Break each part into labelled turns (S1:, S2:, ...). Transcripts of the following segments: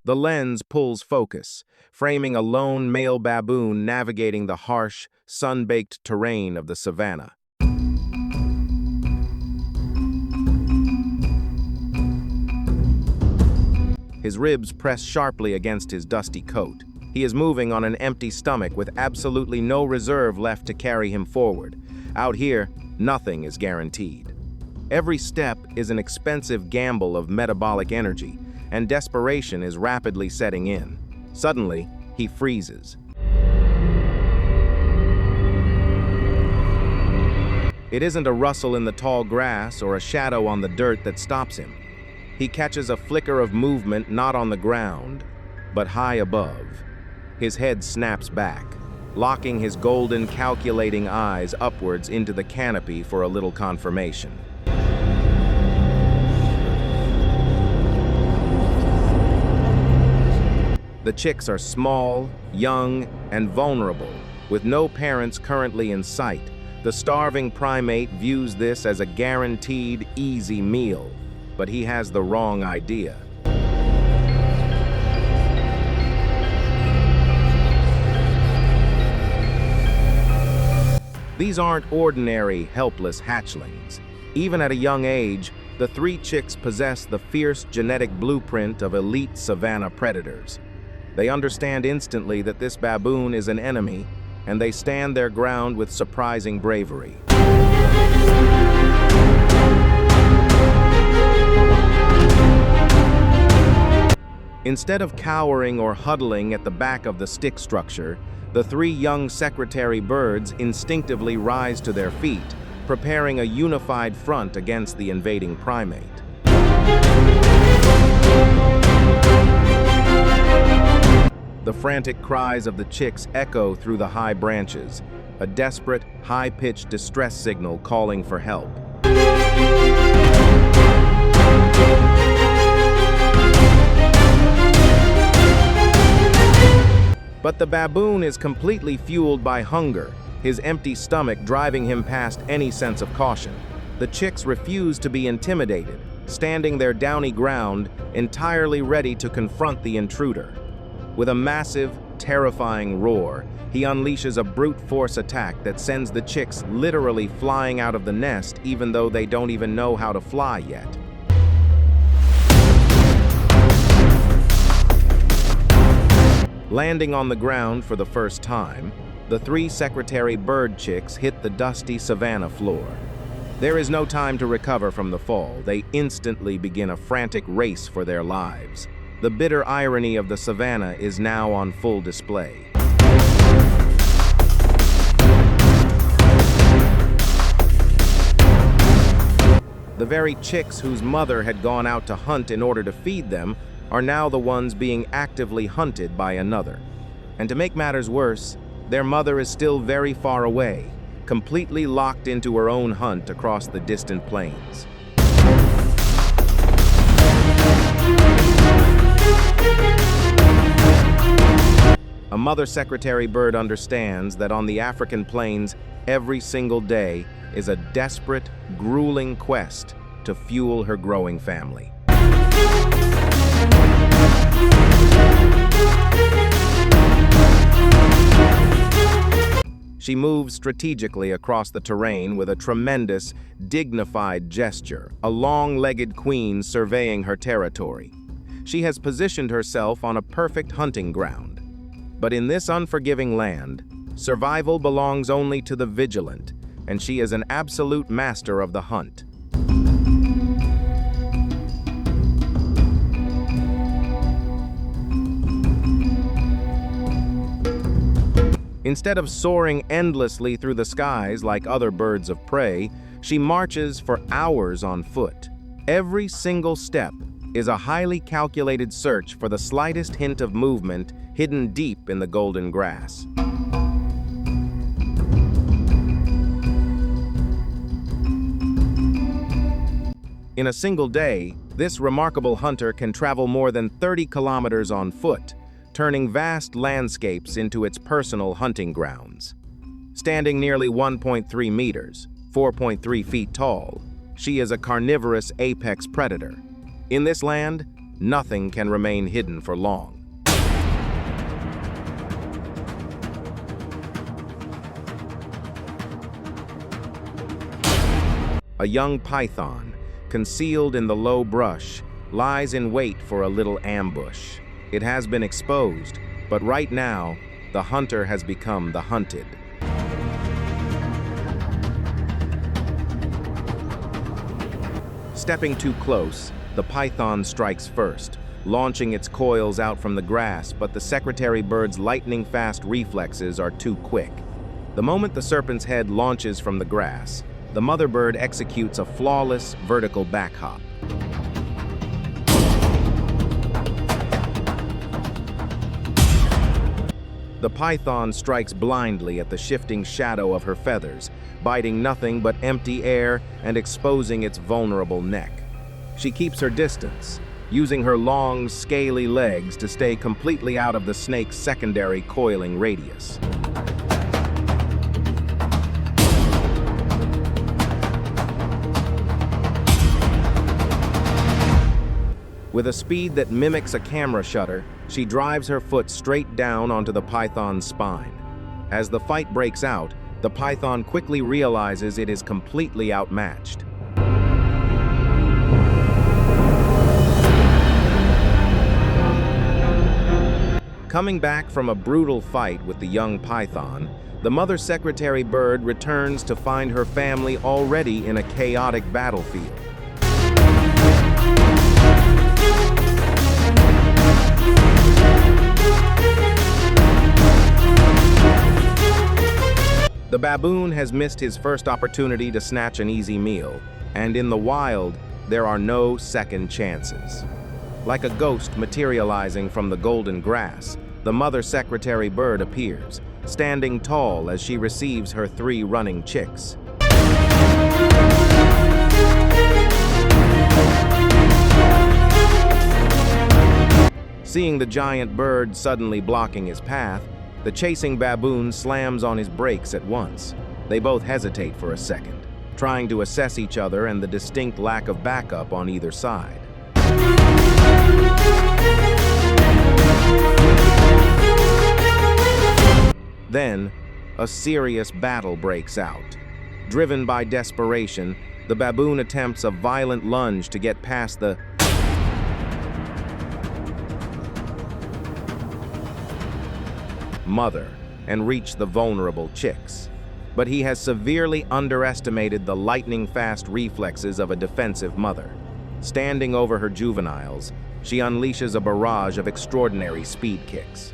S1: The lens pulls focus, framing a lone male baboon navigating the harsh, sun-baked terrain of the savanna. His ribs press sharply against his dusty coat. He is moving on an empty stomach with absolutely no reserve left to carry him forward. Out here, nothing is guaranteed. Every step is an expensive gamble of metabolic energy, and desperation is rapidly setting in. Suddenly, he freezes. It isn't a rustle in the tall grass or a shadow on the dirt that stops him. He catches a flicker of movement not on the ground, but high above. His head snaps back, locking his golden, calculating eyes upwards into the canopy for a little confirmation. The chicks are small, young, and vulnerable, with no parents currently in sight. The starving primate views this as a guaranteed, easy meal, but he has the wrong idea. These aren't ordinary, helpless hatchlings. Even at a young age, the three chicks possess the fierce genetic blueprint of elite savanna predators. They understand instantly that this baboon is an enemy, and they stand their ground with surprising bravery. Instead of cowering or huddling at the back of the stick structure, the three young secretary birds instinctively rise to their feet, preparing a unified front against the invading primate. The frantic cries of the chicks echo through the high branches, a desperate, high-pitched distress signal calling for help. But the baboon is completely fueled by hunger, his empty stomach driving him past any sense of caution. The chicks refuse to be intimidated, standing their downy ground, entirely ready to confront the intruder. With a massive, terrifying roar, he unleashes a brute force attack that sends the chicks literally flying out of the nest even though they don't even know how to fly yet. Landing on the ground for the first time, the three secretary bird chicks hit the dusty savanna floor. There is no time to recover from the fall. They instantly begin a frantic race for their lives. The bitter irony of the savanna is now on full display. The very chicks whose mother had gone out to hunt in order to feed them are now the ones being actively hunted by another. And to make matters worse, their mother is still very far away, completely locked into her own hunt across the distant plains. A mother secretary bird understands that on the African plains, every single day is a desperate, grueling quest to fuel her growing family. She moves strategically across the terrain with a tremendous, dignified gesture, a long-legged queen surveying her territory. She has positioned herself on a perfect hunting ground. But in this unforgiving land, survival belongs only to the vigilant, and she is an absolute master of the hunt. Instead of soaring endlessly through the skies like other birds of prey, she marches for hours on foot. Every single step is a highly calculated search for the slightest hint of movement hidden deep in the golden grass. In a single day, this remarkable hunter can travel more than 30 kilometers on foot, turning vast landscapes into its personal hunting grounds. Standing nearly 1.3 meters, 4.3 feet tall, she is a carnivorous apex predator. In this land, Nothing can remain hidden for long. A young python, concealed in the low brush, lies in wait for a little ambush. It has been exposed, but right now, the hunter has become the hunted. Stepping too close, the python strikes first, launching its coils out from the grass, but the secretary bird's lightning-fast reflexes are too quick. The moment the serpent's head launches from the grass, the mother bird executes a flawless vertical back hop. The python strikes blindly at the shifting shadow of her feathers, biting nothing but empty air and exposing its vulnerable neck. She keeps her distance, using her long, scaly legs to stay completely out of the snake's secondary coiling radius. With a speed that mimics a camera shutter, she drives her foot straight down onto the python's spine. As the fight breaks out, the python quickly realizes it is completely outmatched. Coming back from a brutal fight with the young python, the mother secretary bird returns to find her family already in a chaotic battlefield. The baboon has missed his first opportunity to snatch an easy meal, and in the wild, there are no second chances. Like a ghost materializing from the golden grass, the mother secretary bird appears, standing tall as she receives her 3 running chicks. Seeing the giant bird suddenly blocking his path, the chasing baboon slams on his brakes at once. They both hesitate for a second, trying to assess each other and the distinct lack of backup on either side. Then, a serious battle breaks out. Driven by desperation, the baboon attempts a violent lunge to get past the mother and reach the vulnerable chicks. But he has severely underestimated the lightning-fast reflexes of a defensive mother. Standing over her juveniles, she unleashes a barrage of extraordinary speed kicks.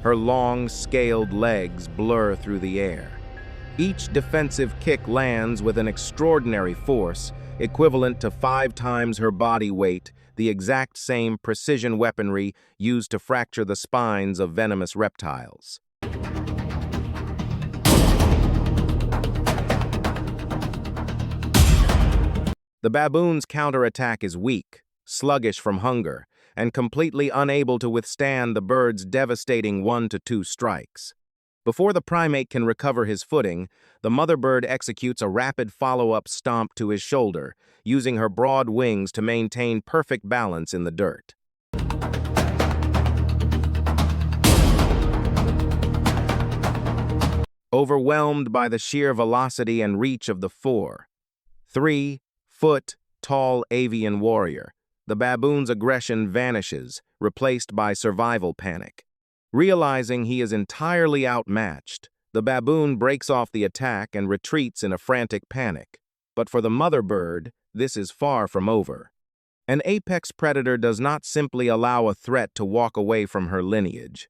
S1: Her long, scaled legs blur through the air. Each defensive kick lands with an extraordinary force, equivalent to 5 times her body weight, the exact same precision weaponry used to fracture the spines of venomous reptiles. The baboon's counterattack is weak, sluggish from hunger, and completely unable to withstand the bird's devastating 1 to 2 strikes. Before the primate can recover his footing, the mother bird executes a rapid follow-up stomp to his shoulder, using her broad wings to maintain perfect balance in the dirt. Overwhelmed by the sheer velocity and reach of the 3-foot-tall avian warrior, the baboon's aggression vanishes, replaced by survival panic. Realizing he is entirely outmatched, the baboon breaks off the attack and retreats in a frantic panic. But for the mother bird, this is far from over. An apex predator does not simply allow a threat to walk away from her lineage.